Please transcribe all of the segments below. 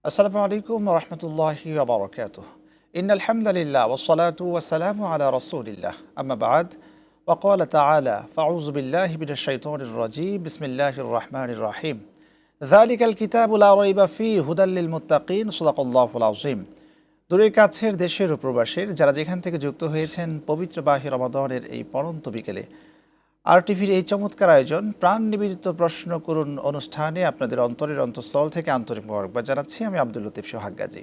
আসসালামু আলাইকুম ওয়া রাহমাতুল্লাহি ওয়া বারাকাতুহু। ইন্নাল হামদালিল্লাহ ওয়াস সালাতু ওয়াস সালামু আলা রাসূলিল্লাহ। আম্মা বা'দ। ওয়া ক্বালা তাআলা ফাউযু বিল্লাহি মিনাশ শাইতানির রাজীম। বিসমিল্লাহির রাহমানির রাহিম। যালিকাল কিতাবু লা রাইবা ফীহি হুদাল লিল মুত্তাকিন। সাদাকাল্লাহুল আযীম। দূরের কাছের দেশের ও প্রবাসের যারা যেখান থেকে যুক্ত হয়েছেন পবিত্র মাহে রমাদানের এই পড়ন্ত বিকেলে আরটিভির এই চমৎকার আয়োজন প্রাণ নিবেদিত প্রশ্ন করুন অনুষ্ঠানে আপনাদের অন্তরের অন্তঃস্থল থেকে আন্তরিক মোবারকবাদ জানাচ্ছি। আমি আব্দুল লতিফ সোহাগ গাজী।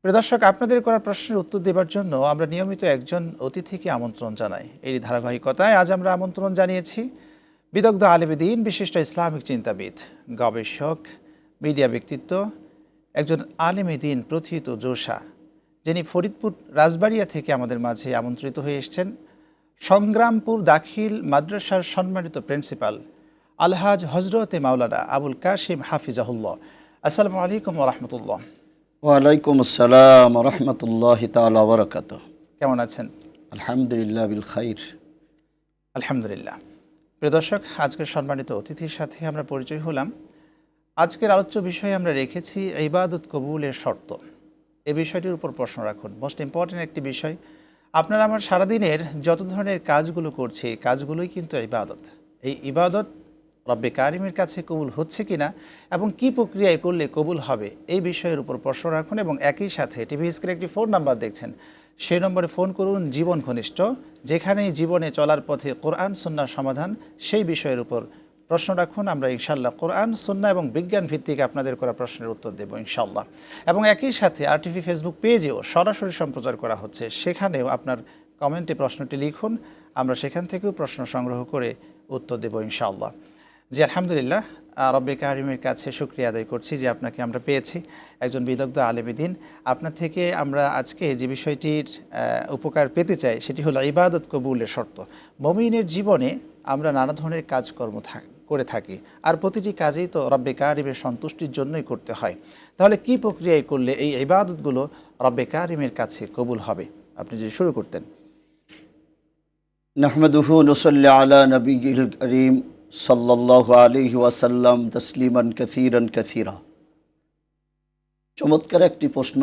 প্রিয় দর্শক, আপনাদের করা প্রশ্নের উত্তর দেওয়ার জন্য আমরা নিয়মিত একজন অতিথিকে আমন্ত্রণ জানাই। এই ধারাবাহিকতায় আজ আমরা আমন্ত্রণ জানিয়েছি বিদগ্ধ আলেমে দ্বীন, বিশিষ্ট ইসলামিক চিন্তাবিদ, গবেষক, মিডিয়া ব্যক্তিত্ব, একজন আলেমে দ্বীন প্রথিত যোশা, যিনি ফরিদপুর রাজবাড়িয়া থেকে আমাদের মাঝে আমন্ত্রিত হয়ে এসেছেন। সংগ্রামপুর দাখিল মাদ্রাসার সম্মানিত প্রিন্সিপাল আলহাজ হজরতে মাওলানা আবুল কাশিম হাফিজাহুল্লাহ। আসসালামু আলাইকুম ওয়া রাহমাতুল্লাহ। ওয়ালাইকুম আসসালাম ওয়া রাহমাতুল্লাহি তাআলা ওয়া বারাকাতুহু। কেমন আছেন? আলহামদুলিল্লাহ বিল খাইর। আলহামদুলিল্লাহ। প্রিয় দর্শক, আজকের সম্মানিত অতিথির সাথে আমরা পরিচয় হলাম। আজকের আলোচ্য বিষয়ে আমরা রেখেছি ইবাদত কবুলের শর্ত। এই বিষয়টির উপর প্রশ্ন রাখুন। মোস্ট ইম্পর্টেন্ট একটি বিষয়। আপনারা আমার সারাদিনের যত ধরনের কাজগুলো করছি, এই কাজগুলোই কিন্তু ইবাদত। এই ইবাদত রব্বে কারিমের কাছে কবুল হচ্ছে কিনা এবং কি প্রক্রিয়ায় করলে কবুল হবে, এই বিষয়ের উপর প্রশ্ন রাখুন। এবং একই সাথে টিভি স্ক্রিনে একটি ফোন নাম্বার দেখছেন, সেই নম্বরে ফোন করুন। জীবন ঘনিষ্ঠ, যেখানেই জীবনে চলার পথে কোরআন সুন্নাহর সমাধান, সেই বিষয়ের উপর প্রশ্ন রাখুন। আমরা ইনশাআল্লাহ কোরআন সুন্নাহ এবং বিজ্ঞান ভিত্তিক আপনাদের করা প্রশ্নের উত্তর দেব ইনশাআল্লাহ। এবং একই সাথে আরটিভি ফেসবুক পেজেও সরাসরি সম্প্রচার করা হচ্ছে, সেখানেও আপনার কমেন্টে প্রশ্নটি লিখুন, আমরা সেখান থেকেও প্রশ্ন সংগ্রহ করে উত্তর দেব ইনশাআল্লাহ। জি আলহামদুলিল্লাহ, রব্বে কারিমের কাছে শুকরিয়া আদায় করছি যে আপনাকে আমরা পেয়েছি, একজন বিদগ্ধ আলেমে দ্বীন। আপনার থেকে আমরা আজকে যে বিষয়টির উপকার পেতে চাই সেটি হলো ইবাদত কবুলের শর্ত। মুমিনের জীবনে আমরা নানা ধরনের কাজকর্ম করে থাকি, আর প্রতিটি কাজেই তো রব্বে কারিমের সন্তুষ্টির জন্যই করতে হয়। তাহলে কি প্রক্রিয়ায় করলে এই ইবাদতগুলো রব্বে কারিমের কাছে কবুল হবে, আপনি যদি শুরু করতেন। নাহমাদুহু নুসাল্লি আলা নবিয়্যিল কারীম সাল্লাল্লাহু আলাইহি ওয়াসাল্লাম তাসলিমান কাসীরান কাসীরা। চমৎকার একটি প্রশ্ন,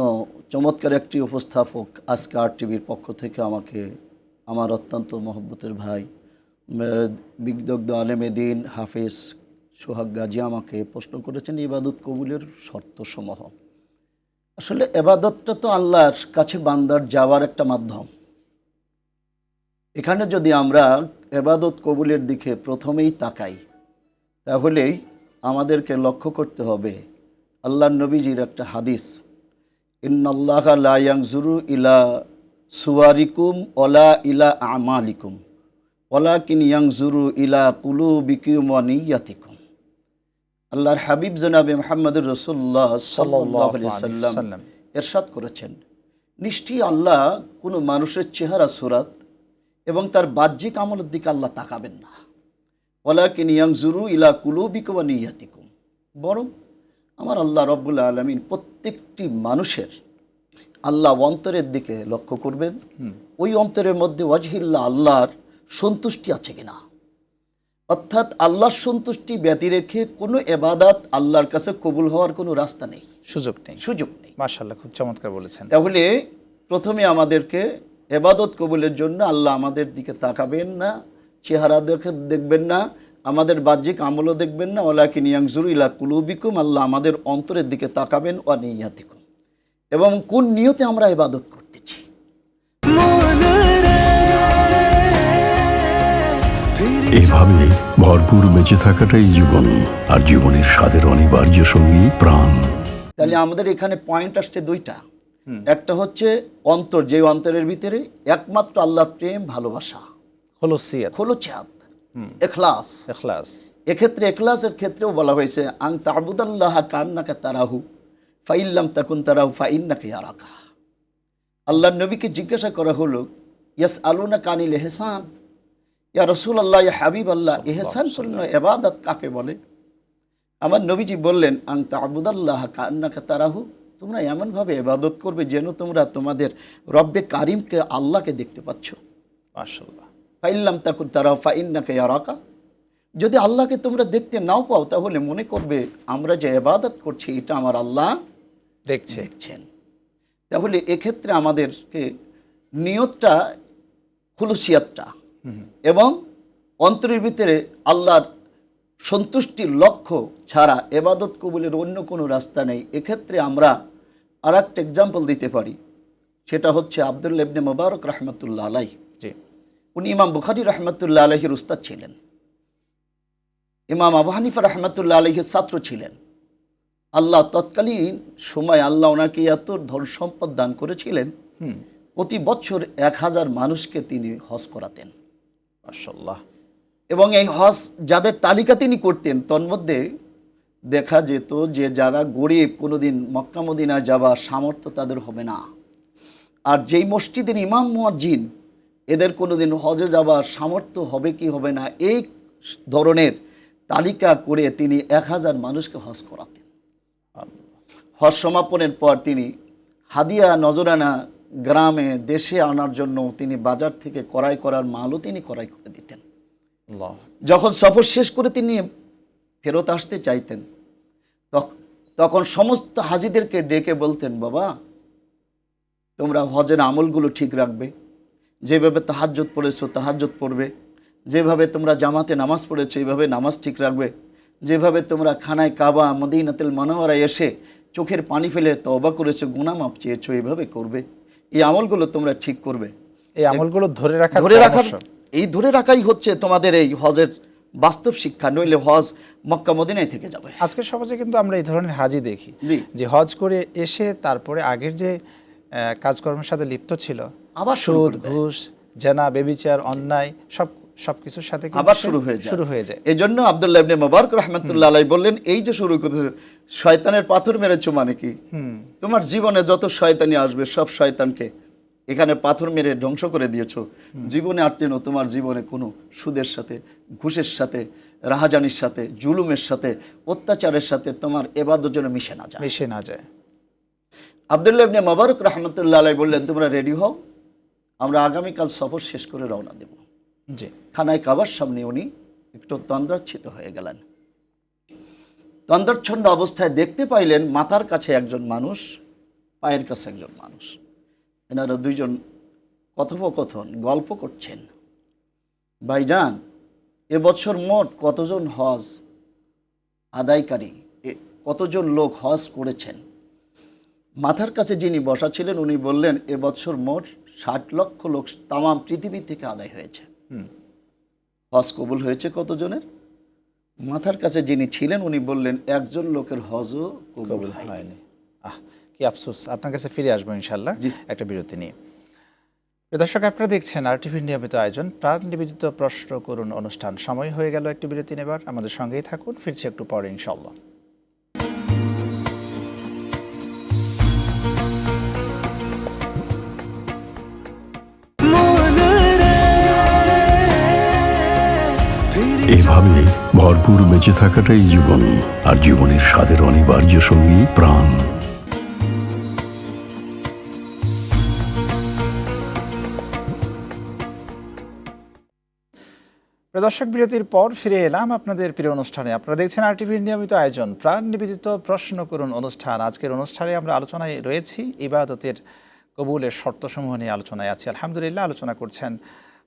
চমৎকার একটি উপস্থাপক আজকে আরটিভির পক্ষ থেকে আমাকে আমার অত্যন্ত মহব্বতের ভাই বিদগ্ধ আলেমে দ্বীন হাফেজ সোহাগ গাজী আমাকে প্রশ্ন করেছেন ইবাদত কবুলের শর্তসমূহ। আসলে ইবাদতটা তো আল্লাহর কাছে বান্দার যাওয়ার একটা মাধ্যম। এখানে যদি আমরা ইবাদত কবুলের দিকে প্রথমেই তাকাই, তাহলেই আমাদেরকে লক্ষ্য করতে হবে আল্লাহর নবীজির একটা হাদিস, ইন্নাল্লাহা লা ইয়ানজুরু ইলা সুওয়ারিকুম ওয়ালা ইলা আমালিকুম ওয়ালাকিন ইয়ানজুরু ইলা কুলুবিকুম ওয়া নিয়াতিকুম। আল্লাহর হাবিব জনাবে মুহাম্মদুর রাসূলুল্লাহ সাল্লাল্লাহু আলাইহি ওয়াসাল্লাম ইরশাদ করেছেন, নিশ্চয়ই আল্লাহ কোনো মানুষের চেহারা সুরাত এবং তার বাহ্যিক আমলের দিকে আল্লাহ তাকাবেন না। ওয়ালাকিন ইয়ানজুরু ইলা কুলুবিকুম ওয়া নিয়াতিকুম, বরং আমার আল্লাহ রব্বুল আলামিন প্রত্যেকটি মানুষের আল্লাহ অন্তরের দিকে লক্ষ্য করবেন। ওই অন্তরের মধ্যে ওয়াজহিল্লাহ, আল্লাহর সন্তুষ্টি আছে কিনা। অর্থাৎ আল্লাহর সন্তুষ্টি ব্যতি রেখে কোনো ইবাদত আল্লাহর কাছে কবুল হওয়ার কোনো রাস্তা নেই, সুযোগ নেই। মাশাআল্লাহ, খুব চমৎকার বলেছেন। তাহলে প্রথমে আমাদেরকে ইবাদত কবুলের জন্য আল্লাহ আমাদের দিকে তাকাবেন না, চেহারা দেখবেন না, আমাদের বাহ্যিক আমলও দেখবেন না। ওয়ালাকিন ইয়ানজুরু ইলা কুলুবিকুম, আল্লাহ আমাদের অন্তরের দিকে তাকাবেন, ওয়া নিয়াতিকুম, এবং কোন নিয়তে আমরা ইবাদত করতেছি। এইভাবে ভরপুর বেঁচে থাকাটাই জীবন, আর জীবনের স্বাদের অনিবার্য সঙ্গী প্রাণ। তাহলে আমাদের এখানে পয়েন্ট আসছে দুইটা। একটা হচ্ছে অন্তর, যে অন্তরের ভিতরে একমাত্র আল্লাহর প্রেম ভালোবাসা, খলুসিয়াত, ইখলাস। এক্ষেত্রে ইখলাসের ক্ষেত্রেও বলা হয়েছে আন তা'বুদাল্লাহা কান্নাকা তারাহু ফাইল্লাম তাকুন তারাহু ফাইন্নাকা ইয়ারাকা। আল্লাহর নবীকে জিজ্ঞাসা করা হলো, ইয়াসআলুনাকা আনিল ইহসান, ইয়া রাসূলুল্লাহ, ইয়া হাবিবাল্লাহ, ইহসান করলে ইবাদত কাকে বলে? আমার নবীজি বললেন, আন তা'বুদাল্লাহা কান্নাকা তারাহু, তোমরা এমনভাবে ইবাদত করবে যেন তোমরা তোমাদের রব্বে কারিমকে, আল্লাহকে দেখতে পাচ্ছ। মাশাআল্লাহ। ফাইল্লাম তাকুন তারাহু ফাইন্নাকা ইয়ারাকা, যদি আল্লাহকে তোমরা দেখতে নাও পাও তাহলে মনে করবে আমরা যে ইবাদত করছি এটা আমার আল্লাহ দেখছেন। তাহলে এক্ষেত্রে আমাদেরকে নিয়তটা, খুলুসিয়াতটা এবং অন্তরের ভিতরে আল্লাহর সন্তুষ্টির লক্ষ্য ছাড়া এবাদত কবুলের অন্য কোনো রাস্তা নেই। এক্ষেত্রে আমরা আর একটা এক্সাম্পল দিতে পারি, সেটা হচ্ছে আব্দুল্লাহ ইবনে মুবারক রহমতুল্লাহ আলাই। উনি ইমাম বুখারী রহমতুল্লাহ আলাইহির উস্তাদ ছিলেন, ইমাম আবু হানিফা রহমতুল্লাহ আলাইহির ছাত্র ছিলেন। আল্লাহ তৎকালীন সময় আল্লাহ ওনাকে এত ধন সম্পদ দান করেছিলেন, প্রতি বছর 1000 মানুষকে তিনি হজ করাতেন। মাশাআল্লাহ। এবং এই হজ যাদের তালিকা তিনি করতেন, তন্মধ্যে দেখা যেত যে যারা গরিব, কোনোদিন মক্কা মদিনা যাবার সামর্থ্য তাদের হবে না, আর যেই মসজিদের ইমাম মুয়াজ্জিন এদের কোনোদিন হজে যাবার সামর্থ্য হবে কি হবে না, এই ধরনের তালিকা করে তিনি 1000 মানুষকে হজ করাতেন। হজ সমাপনের পর তিনি হাদিয়া নজরানা গ্রামে দেশে আনার জন্য তিনি বাজার থেকে ক্রয় করার মালও তিনি ক্রয় করে দিতেন। যখন সফর শেষ করে তিনি ফেরত আসতে চাইতেন, তখন সমস্ত হাজিদেরকে ডেকে বলতেন, বাবা তোমরা হজের আমলগুলো ঠিক রাখবে, যেভাবে তাহাজ্জুদ পড়েছো তাহাজ্জুদ পড়বে, যেভাবে তোমরা জামাতে নামাজ পড়েছো এইভাবে নামাজ ঠিক রাখবে, যেভাবে তোমরা খানায় কাবা মদিনাতুল মুনাওয়ারায় এসে চোখের পানি ফেলে তওবা করেছো, গুনাহ মাফ চেয়েছো, এইভাবে করবে, এই আমলগুলো তোমরা ঠিক করবে। এই আমলগুলো ধরে রাখাই হচ্ছে তোমাদের এই হজের বাস্তব শিক্ষা, নইলে হজ মক্কা মদিনায় থেকে যাবে। আজকের সমাজে কিন্তু আমরা এই ধরনের হাজি দেখি যে হজ করে এসে তারপরে আগের যে কাজকর্মের সাথে লিপ্ত ছিল, আবার সুদ, ঘুষ, জেনা, ব্যভিচার, অন্যায় সবকিছুর সাথে আবার শুরু হয়ে যায়। এই জন্য আব্দুল্লাহ ইবনে মুবারক রাহমাতুল্লাহ আলাইহি বললেন, এই যে শুরু করেছে শয়তানের পাথর মেরেছো মানে কি, তোমার জীবনে যত শয়তানি আসবে সব শয়তানকে এখানে পাথর মেরে ধ্বংস করে দিয়েছো। জীবনে আর যেন তোমার জীবনে কোনো সুদের সাথে, ঘুষের সাথে, রাহাজানির সাথে, জুলুমের সাথে, অত্যাচারের সাথে তোমার ইবাদত যেন মিশে না যায়। আব্দুল্লাহ ইবনে মুবারক রাহমাতুল্লাহ আলাইহি বললেন, তোমরা রেডি হও, আমরা আগামীকাল সফর শেষ করে রওনা দেব। খানায় কাবার সামনে উনি একটু তন্দ্রাচ্ছিত হয়ে গেলেন। তন্দ্রাচ্ছন্ন অবস্থায় দেখতে পাইলেন মাথার কাছে একজন মানুষ, পায়ের কাছে একজন মানুষ। এনারা দুইজন কথোপকথন, গল্প করছেন। ভাইজান, এবছর মোট কতজন হজ আদায়কারী, কতজন লোক হজ করেছেন? মাথার কাছে যিনি বসা ছিলেন উনি বললেন, এবছর মোট 60 লক্ষ লোক তামাম পৃথিবী থেকে আদায় হয়েছে। হজ কবুল হয়েছে কতজনের? মাথার কাছে যিনি ছিলেন উনি বললেন, একজন লোকের হজও কবুল হয়নি। কি আফসোস। আপনার কাছে ফিরে আসবো ইনশাল্লাহ একটা বিরতি নিয়ে। দর্শক, আপনারা দেখছেন আরটিভির নিয়মিত আয়োজন প্রাণ নিবেদিত প্রশ্ন করুন অনুষ্ঠান। সময় হয়ে গেল একটি বিরতি নেবার, আমাদের সঙ্গেই থাকুন, ফিরছি একটু পরে ইনশাল্লাহ। এভাবে ভরপুর বেঁচে থাকাটাই জীবন, আর জীবনের স্বাদের অনিবার্য সঙ্গী প্রাণ। দর্শক, বিরতির পর ফিরে এলাম আপনাদের প্রিয় অনুষ্ঠানে। আপনারা দেখছেন আরটিভির নিয়মিত আয়োজন প্রাণ নিবেদিত প্রশ্ন করুন অনুষ্ঠান। আজকের অনুষ্ঠানে আমরা আলোচনায় রয়েছি ইবাদতের কবুলের শর্তসমূহ নিয়ে আলোচনায় আছি। আলহামদুলিল্লাহ, আলোচনা করছেন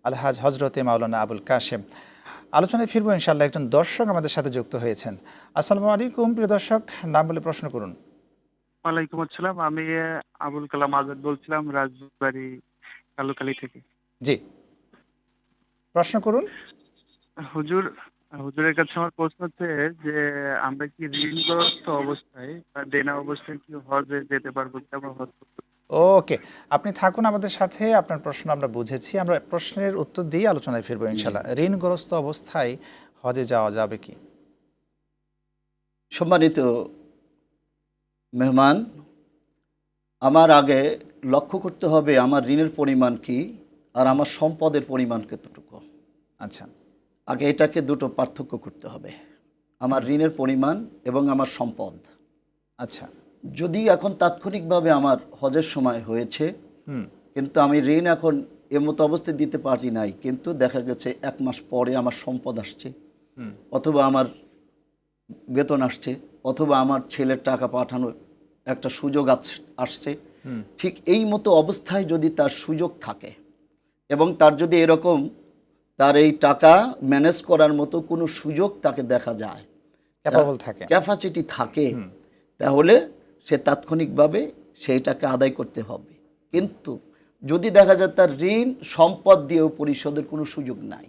আলহাজ হজরতে মাওলানা আবুল কাশেম। আলোচনায় ফিরবো ইনশাআল্লাহ। একজন দর্শক আমাদের সাথে যুক্ত হয়েছেন। আসসালামু আলাইকুম। প্রিয় দর্শক, নাম বলে প্রশ্ন করুন। ওয়ালাইকুম আসসালাম, আমি আবুল কালাম আজাদ বলছিলাম, রাজবাড়ি কালুকালী থেকে। জি, প্রশ্ন করুন। হুজুরের কাছে আমার প্রশ্ন হচ্ছে যে আমরা কি ঋণগ্রস্ত অবস্থায় বা দেনা অবস্থায় কি হজে যেতে পারবো? আমরা হজ করতে? ওকে, আপনি থাকুন আমাদের সাথে। আপনার প্রশ্ন আমরা বুঝেছি, আমরা প্রশ্নের উত্তর দিয়ে আলোচনায় ফিরবো ইনশাআল্লাহ। ঋণগ্রস্ত অবস্থায় হজে যাওয়া যাবে কি? সম্মানিত মেহমান, আমার আগে লক্ষ্য করতে হবে আমার ঋণের পরিমাণ কি আর আমার সম্পদের পরিমাণ কতটুকু। আচ্ছা, আগে এটাকে দুটো পার্থক্য করতে হবে, আমার ঋণের পরিমাণ এবং আমার সম্পদ। আচ্ছা, যদি এখন তাৎক্ষণিকভাবে আমার হজের সময় হয়েছে, কিন্তু আমি ঋণ এখন এমতো অবস্থায় দিতে পারি নাই, কিন্তু দেখা গেছে 1 মাস পরে আমার সম্পদ আসছে, অথবা আমার বেতন আসছে, অথবা আমার ছেলের টাকা পাঠানো একটা সুযোগ আসছে, ঠিক এই মতো অবস্থায় যদি তার সুযোগ থাকে এবং তার যদি এরকম তার এই টাকা ম্যানেজ করার মতো কোনো সুযোগ তাকে দেখা যায়, ক্যাপাবল থাকে, ক্যাপাসিটি থাকে, তাহলে সে তাৎক্ষণিকভাবে সেইটাকে আদায় করতে হবে। কিন্তু যদি দেখা যায় তার ঋণ সম্পদ দিয়েও পরিশোধের কোনো সুযোগ নাই,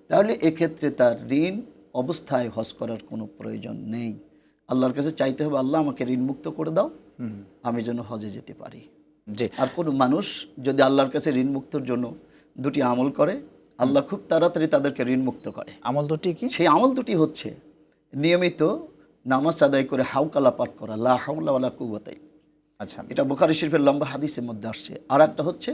তাহলে এক্ষেত্রে তার ঋণ অবস্থায় হজ করার কোনো প্রয়োজন নেই। আল্লাহর কাছে চাইতে হবে, আল্লাহ আমাকে ঋণ মুক্ত করে দাও, আমি যেন হজে যেতে পারি। জি। আর কোনো মানুষ যদি আল্লাহর কাছে ঋণ মুক্তর জন্য দুটি আমল করে, আল্লাহ খুব তাড়াতাড়ি তাদেরকে ঋণ মুক্ত করে। আমল দুটি কি? সেই আমল দুটি হচ্ছে নিয়মিত নামাজ আদায় করে হাউকালা পাঠ করা, লা হাওলা ওয়ালা কুওয়াতা। আচ্ছা, এটা বুখারী শরীফের লম্বা হাদিসের মধ্যে আসছে। আর একটা হচ্ছে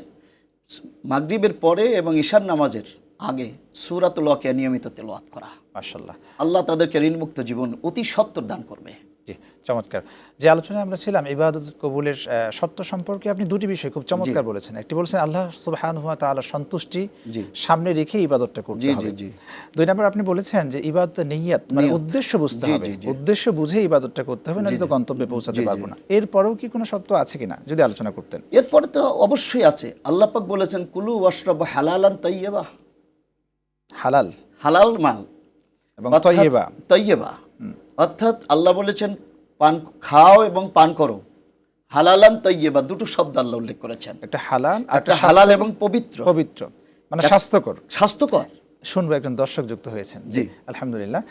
মাগরিবের পরে এবং ঈশার নামাজের আগে সূরাতুল ওয়াকিয়া নিয়মিত তেলাওয়াত করা। মাশাআল্লাহ, আল্লাহ তাদেরকে ঋণমুক্ত জীবন অতি সত্বর দান করবে। জি, চমৎকার। যে আলোচনায় আমরা ছিলাম ইবাদত কবুলের সত্য সম্পর্কে, আপনি দুটি বিষয় খুব চমৎকার বলেছেন। একটি বলেছেন আল্লাহ সুবহানাহু ওয়া তাআলার সন্তুষ্টি সামনে রেখে ইবাদতটা করতে হবে। দুই নম্বর আপনি বলেছেন যে ইবাদতের নিয়ত মানে উদ্দেশ্য বুঝতে হবে, উদ্দেশ্য বুঝে ইবাদতটা করতে হবে, নয়তো গন্তব্যে পৌঁছাতে পারবো না। এরপরেও কি কোনো সত্য আছে কিনা যদি আলোচনা করতেন। এরপরে তো অবশ্যই আছে। আল্লাহ পাক বলেছেন কুলু ওয়াশরাবু হালালান তাইয়্যিবা, হালাল হালাল মাল এবং তাইয়্যিবা, তাইয়্যিবা অর্থাৎ আল্লাহ বলেছেন পান খাও এবং পান করো, হালালান তাইয়্যিবা, দুটো শব্দ আল্লাহ উল্লেখ করেছেন। একটা হালাল, একটা হালাল এবং পবিত্র, পবিত্র মানে স্বাস্থ্যকর। স্বাস্থ্যকর। শুনবো, একজন দর্শক যুক্ত হয়েছেন। জি, আলহামদুলিল্লাহ।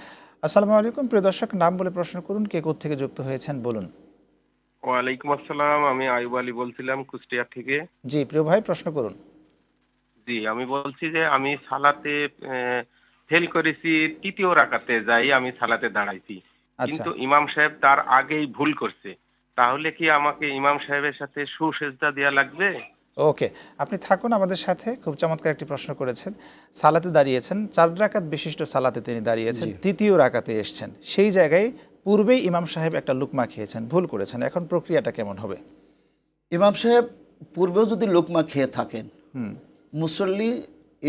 আসসালামু আলাইকুম। প্রিয় দর্শক, নাম বলে প্রশ্ন করুন, কে কোথা থেকে যুক্ত হয়েছেন বলুন। ওয়ালাইকুম আসসালাম, আমি আইয়ুব আলী বলছিলাম কুষ্টিয়া থেকে। জি প্রিয় ভাই, প্রশ্ন করুন। জি, আমি বলছি যে আমি সালাতে ফেল করেছি, তৃতীয় রাকাতে যাই আমি সালাতে দাঁড়াইছি, কিন্তু ইমাম সাহেব তার আগেই ভুল করছে, তাহলে কি আমাকে ইমাম সাহেবের সাথে সুসেজদা দেওয়া লাগবে? ওকে, আপনি থাকুন আমাদের সাথে। খুব চমৎকার একটি প্রশ্ন করেছেন। সালাতে দাঁড়িয়েছেন, 4 রাকাত বিশিষ্ট সালাতে তিনি দাঁড়িয়েছেন, তৃতীয় রাকাতে এসেছেন, সেই জায়গায় পূর্বেই ইমাম সাহেব একটা লুকমা খেয়েছেন, ভুল করেছেন, এখন প্রক্রিয়াটা কেমন হবে? ইমাম সাহেব পূর্বেও যদি লোকমা খেয়ে থাকেন, মুসল্লি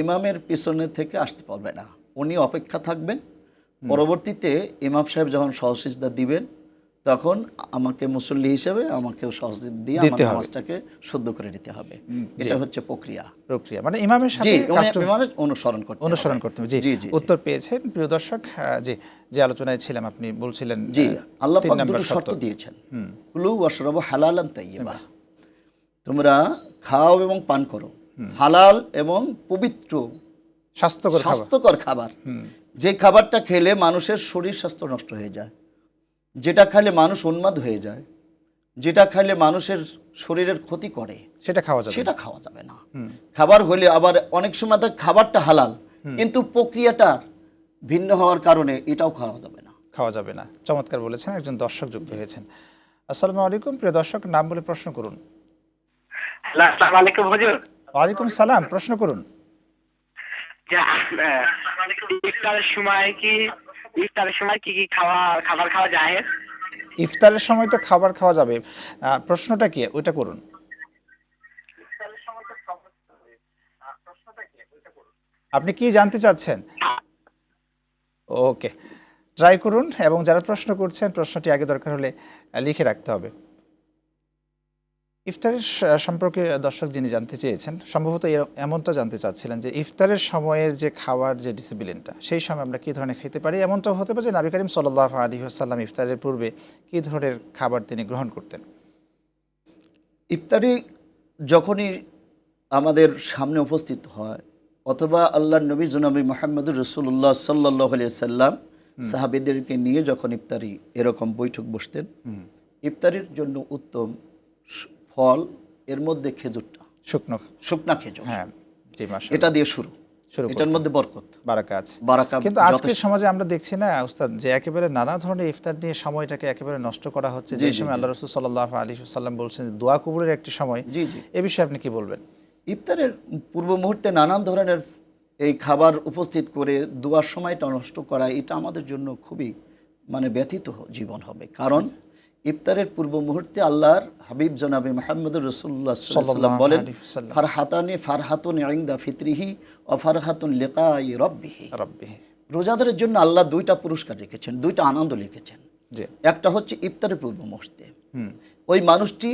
ইমামের পিছনে থেকে আসতে পারবে না, উনি অপেক্ষা থাকবেন। পরবর্তীতে ইমাম সাহেব যখন সহসিজদা দিবেন, তখন আমাকে মুসল্লি হিসেবে আমাকেও সহসিজদা দিয়ে আমার নামাজটাকে শুদ্ধ করে নিতে হবে। এটা হচ্ছে প্রক্রিয়া, মানে ইমামের সাথে অনুসরণ করতে হবে। জি, উত্তর পেয়েছেন প্রিয় দর্শক। জি, যে আলোচনায় ছিলাম আপনি বলছিলেন, জি, আল্লাহ পাক দুটো শর্ত দিয়েছেন, কুলু ওয়াশরাবু হালালান তাইয়্যিবা, তোমরা খাও এবং পান করো হালাল এবং পবিত্র স্বাস্থ্যকর খাবার। যে খাবারটা খেলে মানুষের শরীর স্বাস্থ্য নষ্ট হয়ে যায়, যেটা খাইলে মানুষ উন্মাদ হয়ে যায়, যেটা খাইলে মানুষের শরীরের ক্ষতি করে, সেটা খাওয়া যাবে না। খাবার হলে আবার অনেক সময় খাবারটা হালাল, কিন্তু প্রক্রিয়াটা ভিন্ন হওয়ার কারণে এটাও খাওয়া যাবে না। চমৎকার বলেছেন, একজন দর্শক যুক্ত হয়েছেন। আসসালামু আলাইকুম। প্রিয় দর্শক, নাম বলে প্রশ্ন করুন। আসসালামু আলাইকুম হুজুর। ওয়ালাইকুম সালাম, প্রশ্ন করুন। ইফতারের সময় কি কি খাবার খাওয়া যায়? ইফতারের সময় তো খাবার খাওয়া যাবে, প্রশ্নটা কি ওইটা করুন। আপনি কি জানতে চাচ্ছেন? ওকে, ট্রাই করুন, এবং যারা প্রশ্ন করছেন প্রশ্নটি আগে দরকার হলে লিখে রাখতে হবে। ইফতারের সম্পর্কে দর্শক যিনি জানতে চেয়েছেন, সম্ভবত এমনটা জানতে চাচ্ছিলেন যে ইফতারের সময়ের যে খাওয়ার যে ডিসিপ্লিনটা, সেই সময় আমরা কী ধরনের খেতে পারি। এমনটাও হতে পারে যে নবী করিম সাল্লাল্লাহু আলাইহি ওয়াসাল্লাম ইফতারের পূর্বে কী ধরনের খাবার তিনি গ্রহণ করতেন। ইফতারি যখনই আমাদের সামনে উপস্থিত হয়, অথবা আল্লাহর নবী জনাবি মুহাম্মদুর রাসূলুল্লাহ সাল্লাল্লাহু আলাইহি ওয়াসাল্লাম সাহাবীদেরকে নিয়ে যখন ইফতারি এরকম বৈঠক বসতেন, ইফতারির জন্য উত্তম ফল, এর মধ্যে খেজুরটা, শুকনা খেজুর, হ্যাঁ, এটা দিয়ে শুরু, এটার মধ্যে বরকত, বারাকা। কিন্তু আজকের সমাজে আমরা দেখছি না উস্তাদ, যে একেবারে নানা ধরনের ইফতার নিয়ে সময়টাকে একেবারে নষ্ট করা হচ্ছে, যে সময় আল্লাহ রাসূল সাল্লাল্লাহু আলাইহি ওয়াসাল্লাম বলছেন দোয়া কবুলের একটি সময়। এই বিষয়ে আপনি কি বলবেন? ইফতারের পূর্ব মুহূর্তে নানান ধরনের এই খাবার উপস্থিত করে দোয়ার সময়টা নষ্ট করা, এটা আমাদের জন্য খুবই ব্যথিত জীবন হবে। কারণ ইফতারের পূর্ব মুহূর্তে আল্লাহর হাবিব জনাবে মুহাম্মদুর রাসূলুল্লাহ সাল্লাল্লাহু আলাইহি ওয়াসাল্লাম বলেন, ফারহাতুন ইনদা ফিতরিহি ওয়া ফারহাতুন লিকাই রাব্বিহি। রোজাদারের জন্য আল্লাহ দুইটা পুরস্কার রেখেছেন, দুইটা আনন্দ লিখেছেন। একটা হচ্ছে ইফতারের পূর্ব মুহূর্তে, ওই মানুষটি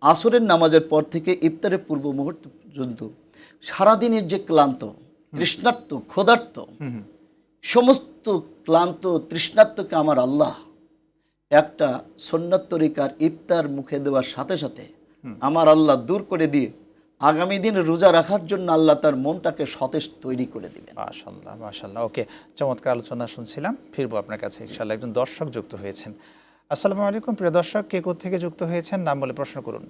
আসরের নামাজের পর থেকে ইফতারের পূর্ব মুহূর্ত পর্যন্ত সারাদিনের যে ক্লান্ত, তৃষ্ণার্ত, ক্ষুধার্ত, সমস্ত ক্লান্ত তৃষ্ণার্তকে আমার আল্লাহ একটা সুন্নাত তরিকার ইফতার মুখে দেওয়ার সাথে সাথে আমার আল্লাহ দূর করে দিয়ে আগামী দিন রোজা রাখার জন্য আল্লাহ তার মনটাকে সতেজ তৈরি করে দিবেন। মাশাআল্লাহ, মাশাআল্লাহ। ওকে, চমৎকার আলোচনা শুনছিলাম। ফিরবো আপনার কাছে ইনশাআল্লাহ। একজন দর্শক যুক্ত হয়েছেন। আসসালামু আলাইকুম প্রিয় দর্শক, কে কোথা থেকে যুক্ত হয়েছেন নাম বলে প্রশ্ন করুন।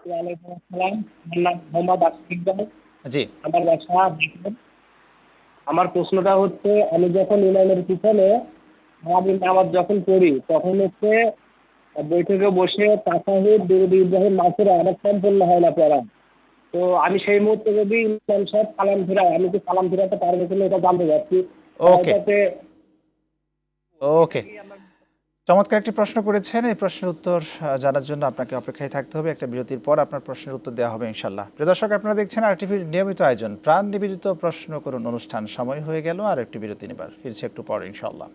ওয়ালাইকুম আসসালাম। আমার নাম মোহাম্মদ আশিক ভাই। জি, আমার বাসা বিকেল। আমার প্রশ্নটা হচ্ছে, আমি যখন ইমামের পিছনে সারাদিন নামাজ যখন পড়ি তখন হচ্ছে বৈঠকে বসে তাসাহুদ দুরূদ ইব্রাহিম মাসুরা অনেক সম্পূর্ণ হয় না পড়া। তো আমি সেই মুহূর্তে যদি ইমাম সাহেব সালাম ফিরাই, আমি কি সালাম ফিরাতে পারবো কিনা এটা জানতে চাচ্ছি। ওকে এটাতে ওকে, চমৎকার একটি প্রশ্ন করেছেন। এই প্রশ্নের উত্তর জানার জন্য আপনাকে অপেক্ষায় থাকতে হবে। একটা বিরতির পর আপনার প্রশ্নের উত্তর দেওয়া হবে ইনশাআল্লাহ। প্রিয় দর্শক, আপনারা দেখছেন RTVর নিয়মিত আয়োজন প্রাণ নিবেদিত প্রশ্ন করুন অনুষ্ঠান। সময় হয়ে গেল আর একটি বিরতি নেবার, ফিরছি একটু পর ইনশাআল্লাহ।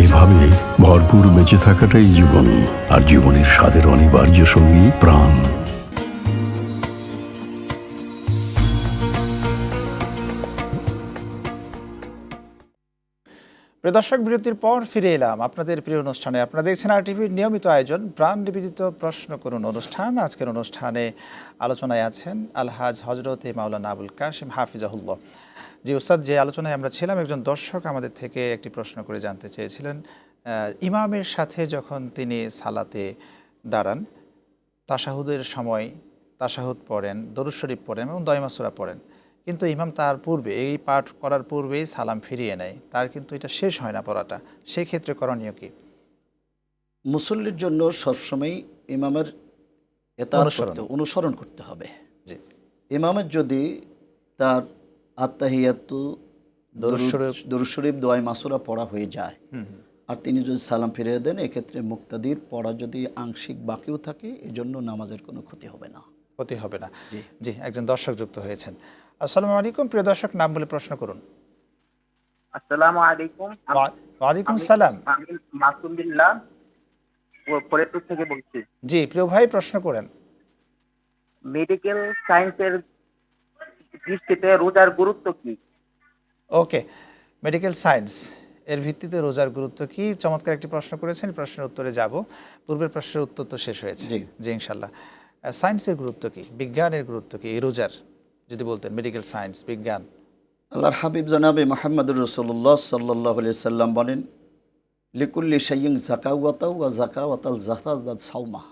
এভাবে ভরপুর বেঁচে থাকাটাই জীবন, আর জীবনের স্বাদের অনিবার্য সঙ্গী প্রাণ। প্রিয় দর্শক, বিরতির পর ফিরে এলাম আপনাদের প্রিয় অনুষ্ঠানে। আপনারা দেখছেন RTVর নিয়মিত আয়োজন প্রাণ নিবেদিত প্রশ্ন করুন অনুষ্ঠান। আজকের অনুষ্ঠানে আলোচনায় আছেন আলহাজ হজরতে মাওলানা আবুল কাসিম হাফিজাহুল্লাহ। জি উস্তাদ, যে আলোচনায় আমরা ছিলাম, একজন দর্শক আমাদের থেকে একটি প্রশ্ন করে জানতে চেয়েছিলেন, ইমামের সাথে যখন তিনি সালাতে দাঁড়ান, তাশাহুদের সময় তাশাহুদ পড়েন, দরুদ শরীফ পড়েন এবং দয়মা সূরা পড়েন, কিন্তু ইমাম তার পূর্বে এই পাঠ করার পূর্বেই সালাম ফিরিয়ে নেয়, তার কিন্তু এটা শেষ হয় না পড়াটা, সেই ক্ষেত্রে করণীয় কি? মুসল্লির জন্য সবসময় ইমামের অনুসরণ করতে হবে। জি, ইমামের যদি তার আত্তাহিয়াতু দরুদ দরুদ শরীফ দোয়া মাসুরা পড়া হয়ে যায় আর তিনি যদি সালাম ফিরিয়ে দেন, এক্ষেত্রে মুক্তাদির পড়া যদি আংশিক বাকিও থাকে, এজন্য নামাজের কোনো ক্ষতি হবে না। ক্ষতি হবে না। জি, একজন দর্শক যুক্ত হয়েছেন। আসসালামু আলাইকুম প্রিয় দর্শক, নাম বলে প্রশ্ন করুন। আসসালামু আলাইকুম। ওয়ালাইকুম সালাম। আমি মাসুম বিল্লাহ ফরিদপুর থেকে বলছি। জি প্রিয় ভাই, প্রশ্ন করেন। মেডিকেল সায়েন্সের দৃষ্টিতে রোজার গুরুত্ব কি? ওকে, মেডিকেল সায়েন্স এর ভিত্তিতে রোজার গুরুত্ব কি? চমৎকার একটি প্রশ্ন করেছেন। প্রশ্নের উত্তরে যাব। পূর্বের প্রশ্নের উত্তর তো শেষ হয়েছে। জি ইনশাল্লাহ। সায়েন্সের গুরুত্ব কি, বিজ্ঞানের গুরুত্ব কি এই রোজার, যদি বলতেন। মেডিকেল সায়েন্স, বিজ্ঞান। আল্লাহর হাবিব জনাবে মুহাম্মদুর রাসূলুল্লাহ সাল্লাল্লাহু আলাইহি সাল্লাম বলেন, লিকুল্লি শাইইন যাকাওয়াতাও ওয়া যাকাওয়াতাল যাকাত সাওমা।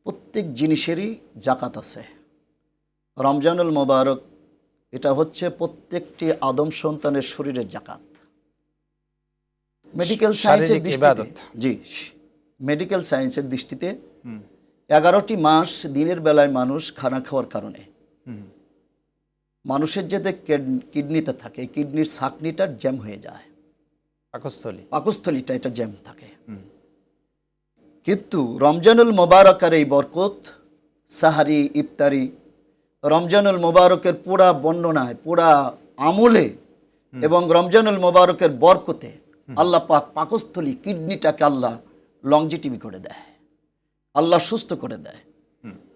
প্রত্যেক জিনিসেরই জাকাত আছে। রমজানুল মোবারক এটা হচ্ছে প্রত্যেকটি আদম সন্তানের শরীরের জাকাত। মেডিকেল সায়েন্সের দৃষ্টিতে, জি, মেডিকেল সায়েন্সের দৃষ্টিতে 11টি মাস দিনের বেলায় মানুষ খানা খাওয়ার কারণে মানুষের যেতে কিডনিতে থাকে, কিডনির ছাকনিটা জ্যাম হয়ে যায়, পাকস্থলীটা এটা জ্যাম থাকে। কিন্তু রমজানুল মোবারকের এই বরকত, সাহারি, ইফতারি, রমজানুল মোবারকের পুরা বর্ণনায়, পুরা আমলে এবং রমজানুল মোবারকের বরকতে আল্লাহ পাক পাকস্থলী, কিডনিটাকে আল্লাহ লংজিটিভি করে দেয়, আল্লাহ সুস্থ করে দেয়।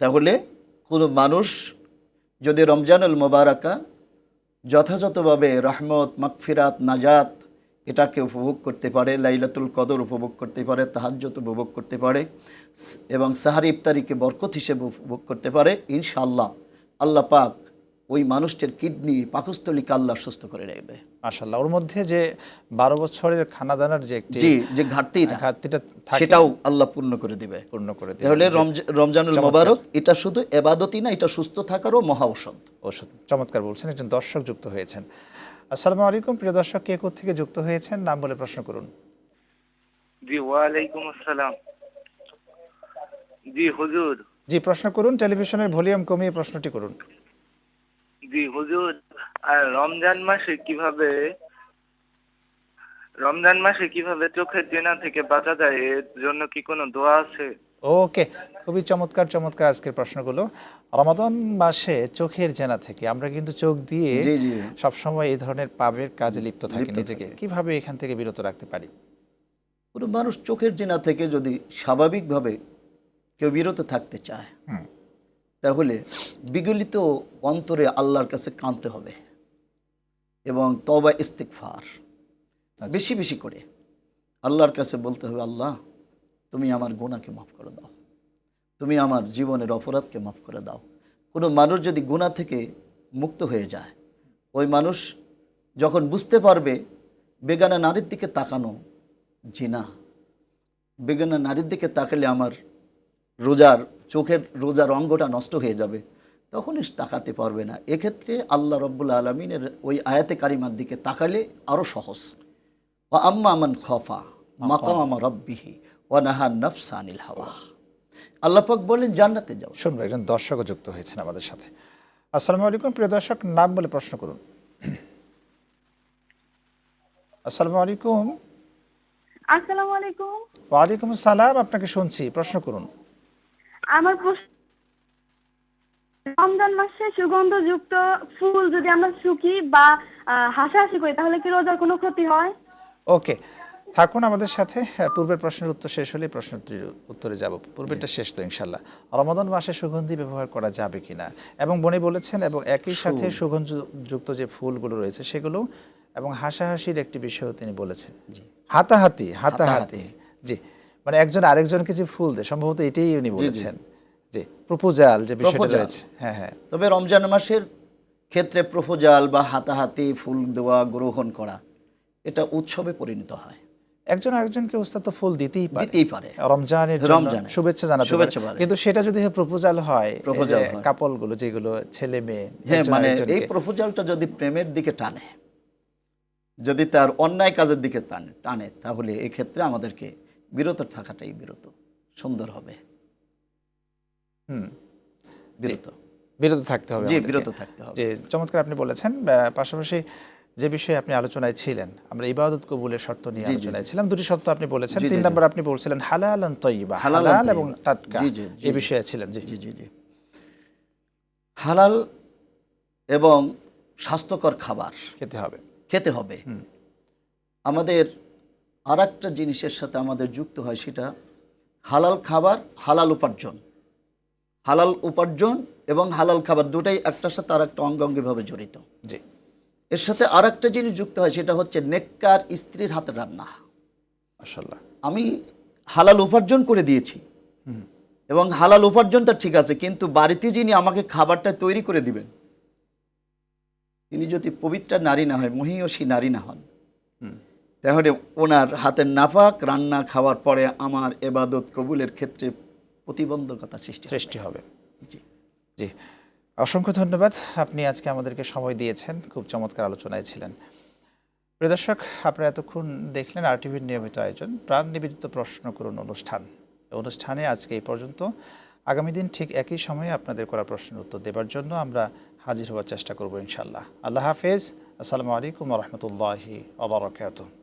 তাহলে কোনো মানুষ যদি রমজানুল মোবারকা যথাযথভাবে রহমত, মাগফিরাত, নাজাত এটাকে উপভোগ করতে পারে, লাইলাতুল কদর উপভোগ করতে পারে, তাহাজ্জুদ উপভোগ করতে পারে এবং সাহারি ইফতারিকে বরকত হিসেবে উপভোগ করতে পারে, ইনশাআল্লাহ আল্লাহ পাক ওই মানুষটির কিডনি, পাকস্থলীকে আল্লাহ সুস্থ করে রাখবে। মাশাআল্লাহ। ওর মধ্যে যে 12 বছরের খানাদানার যে একটি যে ঘাটতিটা থাকে, সেটাও আল্লাহ পূর্ণ করে দিবে। তাহলে রমজানুল মোবারক এটা শুধু ইবাদতই না, এটা সুস্থ থাকারও মহা ঔষধ। চমৎকার বলছেন। একজন দর্শক যুক্ত হয়েছেন। আসসালামু আলাইকুম প্রিয় দর্শক, কে কোথা থেকে যুক্ত হয়েছেন নাম বলে প্রশ্ন করুন। জি ওয়ালাইকুম আসসালাম। জি হুজুর। জি প্রশ্ন করুন। টেলিভিশনের ভলিউম কমিয়ে প্রশ্নটি করুন। জি হুজুর, আর রমজান মাসে কিভাবে চোখের জেনা থেকে বাঁচা যায়, এর জন্য কি কোনো দোয়া আছে? ওকে, খুবই চমৎকার চমৎকার আজকের প্রশ্নগুলো। রমাদান মাসে চোখের জেনা থেকে আমরা কিন্তু চোখ দিয়ে জি জি সবসময় এই ধরনের পাপের কাজে লিপ্ত থাকি, নিজেকে কিভাবে এখান থেকে বিরত রাখতে পারি? কোনো মানুষ চোখের জিনা থেকে যদি স্বাভাবিকভাবে কেউ বিরত থাকতে চায়, তাহলে বিগলিত অন্তরে আল্লাহর কাছে কাঁদতে হবে এবং তওবা ইস্তিগফার বেশি বেশি করে আল্লাহর কাছে বলতে হবে, আল্লাহ তুমি আমার গুনাহকে মাফ করে দাও, তুমি আমার জীবনের অপরাধকে মাফ করে দাও। কোনো মানুষ যদি গুনাহ থেকে মুক্ত হয়ে যায়, ওই মানুষ যখন বুঝতে পারবে বেগানা নারীর দিকে তাকানো জিনা, বেগানা নারীর দিকে তাকালে আমার চোখের রোজার অঙ্গটা নষ্ট হয়ে যাবে, তখনই তাকাতে পারবে না। এক্ষেত্রে আল্লাহ রব্বুল আলমিনের ওই আয়াতে কারিমার দিকে তাকালে আরও সহজ। ও আম্মা মান খফা মাকাম রব্বিহি ওয়া নাহা নাফসা আনিল হাওয়া, আল্লাহ পাক বলেন জান্নাতে যাও। শুনবো, একজন দর্শকও যুক্ত হয়েছেন আমাদের সাথে। আসসালামু আলাইকুম, প্রিয় দর্শক, নাম বলে প্রশ্ন করুন। আসসালামু আলাইকুম। আসসালামু আলাইকুম। ওয়ালাইকুম আসসালাম, আপনাকে শুনছি, প্রশ্ন করুন। আমার প্রশ্ন, রমজান মাসে সুগন্ধযুক্ত ফুল যদি আমরা শুকি বা হাসাহাসি করি তাহলে কি রোজার কোনো ক্ষতি হয়? ওকে, থাকুন আমাদের সাথে। পূর্বের প্রশ্নের উত্তর শেষ হলেই প্রশ্নটির উত্তরে যাব। পূর্বেরটা শেষ তো ইনশাল্লাহ। রমাদান মাসে সুগন্ধি ব্যবহার করা যাবে কিনা, এবং বনি বলেছেন, এবং একই সাথে সুগন্ধযুক্ত যে ফুলগুলো রয়েছে সেগুলো, এবং হাসাহাসির একটি বিষয় তিনি বলেছেন, হাতাহাতি হাতাহাতি। জি, মানে একজন আরেকজনকে যে ফুল দেয়, সম্ভবত এটাই উনি বলেছেন, যে প্রপোজাল যে বিষয়টা রয়েছে। হ্যাঁ হ্যাঁ, তবে রমজান মাসের ক্ষেত্রে প্রপোজাল বা হাতাহাতি ফুল দেওয়া গ্রহণ করা এটা উৎসবে পরিণত হয়। একজন আরেকজনকে উস্তাদ তো ফুল দিতেই পারে রমজানের শুভেচ্ছা জানাতে পারে, কিন্তু সেটা যদি প্রপোজাল হয়, কাপলগুলো যেগুলো ছেলে মেয়ে, হ্যাঁ, মানে এই প্রপোজালটা যদি প্রেমের দিকে টানে, যদি তার অন্যায় কাজের দিকে টানে, তাহলে এক্ষেত্রে আমাদেরকে বিরত থাকাটাই সুন্দর হবে। বিরত থাকতে হবে, জি, বিরত থাকতে হবে। যে চমৎকার আপনি বলেছেন। পাশাপাশি যে বিষয়ে আপনি আলোচনায় ছিলেন, আমরা ইবাদত কবুলের শর্ত নিয়ে আলোচনায় ছিলাম। দুটি শর্ত আপনি বলেছেন। 3 নম্বর আপনি বলছিলেন হালালান তাইয়্যিবা, হালাল এবং টাটকা, এই বিষয়ে ছিলেন। জি জি জি, হালাল এবং স্বাস্থ্যকর খাবার খেতে হবে। আমাদের আরেকটা জিনিসের সাথে আমাদের যুক্ত হয়, সেটা হালাল খাবার, হালাল উপার্জন এবং হালাল খাবার দুটাই একটার সাথে আরেকটা অঙ্গাঙ্গিভাবে জড়িত। জি, এর সাথে আরেকটা জিনিস যুক্ত হয়, সেটা হচ্ছে নেককার স্ত্রীর হাতের রান্না। মাশাআল্লাহ, আমি হালাল উপার্জন করে দিয়েছি এবং হালাল উপার্জনটা ঠিক আছে, কিন্তু বাড়িতে যিনি আমাকে খাবারটা তৈরি করে দিবেন, তিনি যদি পবিত্র নারী না হয়, মহীয়সী নারী না হন, তাহলে ওনার হাতের নাপাক রান্না খাওয়ার পরে আমার ইবাদত কবুলের ক্ষেত্রে প্রতিবন্ধকতা সৃষ্টি হবে। জি জি, অসংখ্য ধন্যবাদ। আপনি আজকে আমাদেরকে সময় দিয়েছেন, খুব চমৎকার আলোচনায় ছিলেন। প্রিয় দর্শক, আপনারা এতক্ষণ দেখলেন RTVর নিয়মিত আয়োজন প্রাণ নিবেদিত প্রশ্ন করুন অনুষ্ঠানে আজকে এই পর্যন্ত। আগামী দিন ঠিক একই সময়ে আপনাদের করা প্রশ্নের উত্তর দেবার জন্য আমরা হাজির হওয়ার চেষ্টা করব ইনশাআল্লাহ। আল্লাহ হাফেজ। আসসালামু আলাইকুম ওয়া রাহমাতুল্লাহি ওয়া বারাকাতুহু।